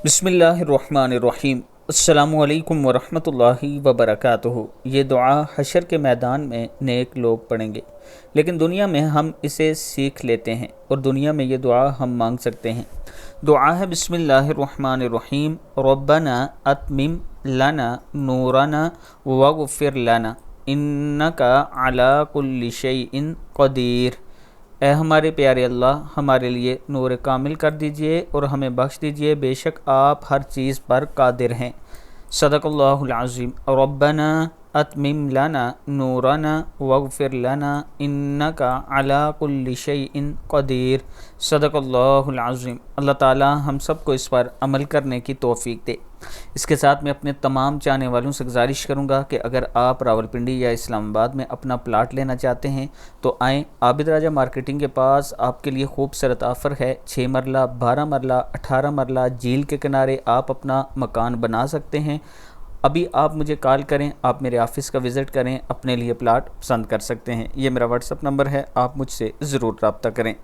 बिस्मिल्लाहिर्रहमानिर्रहीम। अस्सलामु अलैकुम वरहमतुल्लाहि वबरकातुहू। ये दुआ हशर के मैदान में नेक लोग पढ़ेंगे, लेकिन दुनिया में हम इसे सीख लेते हैं और दुनिया में ये दुआ हम मांग सकते हैं। दुआ है बिस्मिल्लाहिर्रहमानिर्रहीम। रब्बना अतमिम लना नूरना वगफिर लना इन्नका अला कुल्लि शैइन क़दीर। ए हमारे प्यारे अल्लाह, हमारे लिए नूर कामिल कर दीजिए और हमें बख्श दीजिए, बेशक आप हर चीज़ पर कादिर हैं। सदक़ल्लाहुल अज़ीम। रब्बना अतमिम लना नूरना वगफिर लना इन्नका अला कुल्लि शैइन क़दीर। सदक़ल्लाहुल अज़ीम। अल्लाह ताला हम सबको इस पर अमल करने की तौफ़ीक दे। इसके साथ मैं अपने तमाम चाहने वालों से गुजारिश करूंगा कि अगर आप रावलपिंडी या इस्लामाबाद में अपना प्लाट लेना चाहते हैं तो आएँ। आबिद राजा मार्केटिंग के पास आपके लिए खूबसूरत ऑफ़र है। 6 मरला, 12 मरला, 18 मरला झील के किनारे आप अपना मकान बना सकते हैं। अभी आप मुझे कॉल करें, आप मेरे ऑफ़िस का विज़िट करें, अपने लिए प्लाट पसंद कर सकते हैं। ये मेरा व्हाट्सअप नंबर है, आप मुझसे ज़रूर रब्ता करें।